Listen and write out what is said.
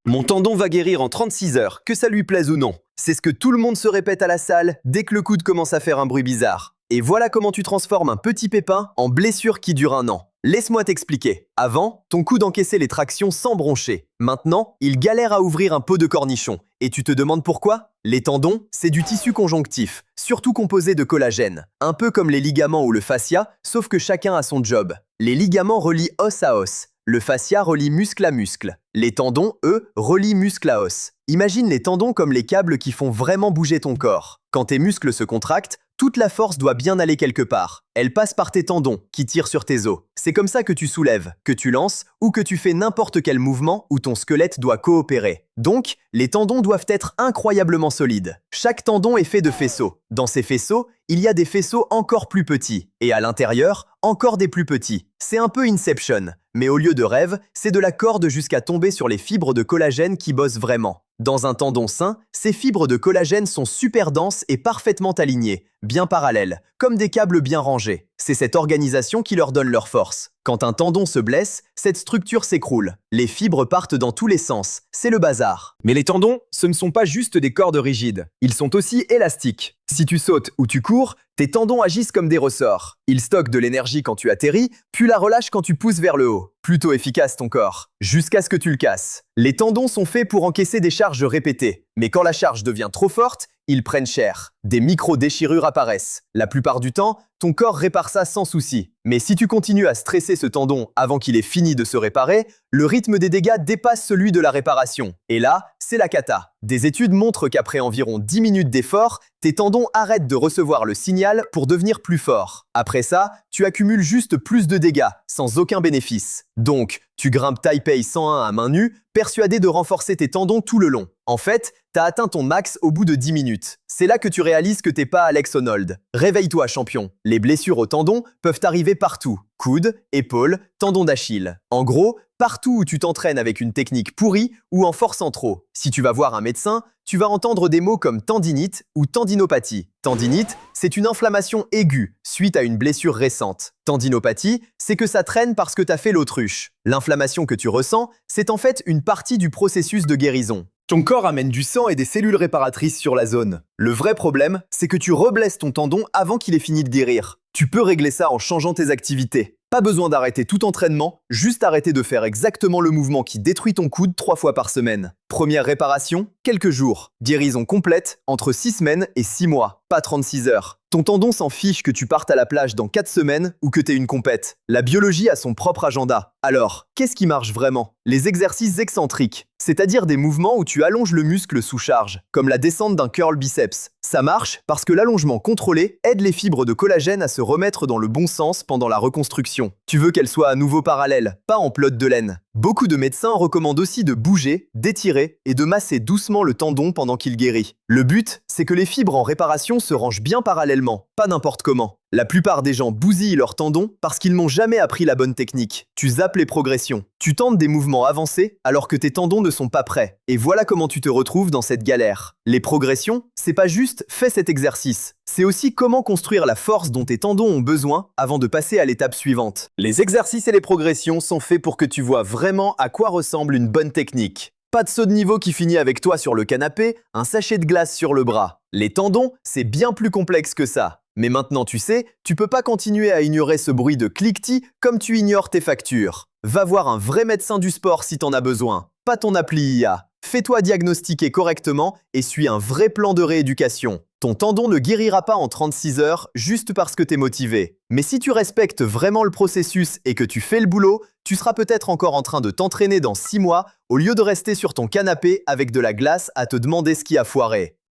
Mon tendon va guérir en 36 heures, que ça lui plaise ou non. C'est ce que tout le monde se répète à la salle dès que le coude commence à faire un bruit bizarre. Et voilà comment tu transformes un petit pépin en blessure qui dure un an. Laisse-moi t'expliquer. Avant, ton coude encaissait les tractions sans broncher. Maintenant, il galère à ouvrir un pot de cornichon. Et tu te demandes pourquoi? Les tendons, c'est du tissu conjonctif, surtout composé de collagène. Un peu comme les ligaments ou le fascia, sauf que chacun a son job. Les ligaments relient os à os. Le fascia relie muscle à muscle. Les tendons, eux, relient muscle à os. Imagine les tendons comme les câbles qui font vraiment bouger ton corps. Quand tes muscles se contractent, toute la force doit bien aller quelque part. Elle passe par tes tendons, qui tirent sur tes os. C'est comme ça que tu soulèves, que tu lances, ou que tu fais n'importe quel mouvement où ton squelette doit coopérer. Donc, les tendons doivent être incroyablement solides. Chaque tendon est fait de faisceaux. Dans ces faisceaux, il y a des faisceaux encore plus petits. Et à l'intérieur, encore des plus petits. C'est un peu Inception. Mais au lieu de rêve, c'est de la corde jusqu'à tomber sur les fibres de collagène qui bossent vraiment. Dans un tendon sain, ces fibres de collagène sont super denses et parfaitement alignées, bien parallèles, comme des câbles bien rangés. C'est cette organisation qui leur donne leur force. Quand un tendon se blesse, cette structure s'écroule. Les fibres partent dans tous les sens. C'est le bazar. Mais les tendons, ce ne sont pas juste des cordes rigides. Ils sont aussi élastiques. Si tu sautes ou tu cours, tes tendons agissent comme des ressorts. Ils stockent de l'énergie quand tu atterris, puis la relâchent quand tu pousses vers le haut. Plutôt efficace ton corps, jusqu'à ce que tu le casses. Les tendons sont faits pour encaisser des charges répétées. Mais quand la charge devient trop forte, ils prennent cher. Des micro-déchirures apparaissent. La plupart du temps, ton corps répare ça sans souci. Mais si tu continues à stresser ce tendon avant qu'il ait fini de se réparer, le rythme des dégâts dépasse celui de la réparation. Et là, c'est la cata. Des études montrent qu'après environ 10 minutes d'effort, tes tendons arrêtent de recevoir le signal pour devenir plus forts. Après ça, tu accumules juste plus de dégâts, sans aucun bénéfice. Donc, tu grimpes Taipei 101 à main nue, persuadé de renforcer tes tendons tout le long. En fait, t'as atteint ton max au bout de 10 minutes. C'est là que tu réalises que t'es pas Alex Honnold. Réveille-toi, champion. Les blessures aux tendons peuvent arriver partout. Coude, épaules, tendons d'Achille. En gros, partout où tu t'entraînes avec une technique pourrie ou en forçant trop. Si tu vas voir un médecin, tu vas entendre des mots comme tendinite ou tendinopathie. Tendinite, c'est une inflammation aiguë suite à une blessure récente. Tendinopathie, c'est que ça traîne parce que t'as fait l'autruche. L'inflammation que tu ressens, c'est en fait une partie du processus de guérison. Ton corps amène du sang et des cellules réparatrices sur la zone. Le vrai problème, c'est que tu reblesses ton tendon avant qu'il ait fini de guérir. Tu peux régler ça en changeant tes activités. Pas besoin d'arrêter tout entraînement, juste arrêter de faire exactement le mouvement qui détruit ton coude 3 fois par semaine. Première réparation, quelques jours. Guérison complète, entre 6 semaines et 6 mois, pas 36 heures. Ton tendon s'en fiche que tu partes à la plage dans 4 semaines ou que t'aies une compète. La biologie a son propre agenda. Alors, qu'est-ce qui marche vraiment? Les exercices excentriques, c'est-à-dire des mouvements où tu allonges le muscle sous charge, comme la descente d'un curl biceps. Ça marche parce que l'allongement contrôlé aide les fibres de collagène à se remettre dans le bon sens pendant la reconstruction. Tu veux qu'elles soient à nouveau parallèles, pas en pelote de laine. Beaucoup de médecins recommandent aussi de bouger, d'étirer et de masser doucement le tendon pendant qu'il guérit. Le but, c'est que les fibres en réparation se rangent bien parallèlement, pas n'importe comment. La plupart des gens bousillent leurs tendons parce qu'ils n'ont jamais appris la bonne technique. Tu zappes les progressions. Tu tentes des mouvements avancés alors que tes tendons ne sont pas prêts. Et voilà comment tu te retrouves dans cette galère. Les progressions, c'est pas juste fais cet exercice. C'est aussi comment construire la force dont tes tendons ont besoin avant de passer à l'étape suivante. Les exercices et les progressions sont faits pour que tu vois vraiment à quoi ressemble une bonne technique. Pas de saut de niveau qui finit avec toi sur le canapé, un sachet de glace sur le bras. Les tendons, c'est bien plus complexe que ça. Mais maintenant tu sais, tu peux pas continuer à ignorer ce bruit de cliquetis comme tu ignores tes factures. Va voir un vrai médecin du sport si t'en as besoin, pas ton appli IA. Fais-toi diagnostiquer correctement et suis un vrai plan de rééducation. Ton tendon ne guérira pas en 36 heures juste parce que t'es motivé. Mais si tu respectes vraiment le processus et que tu fais le boulot, tu seras peut-être encore en train de t'entraîner dans 6 mois au lieu de rester sur ton canapé avec de la glace à te demander ce qui a foiré.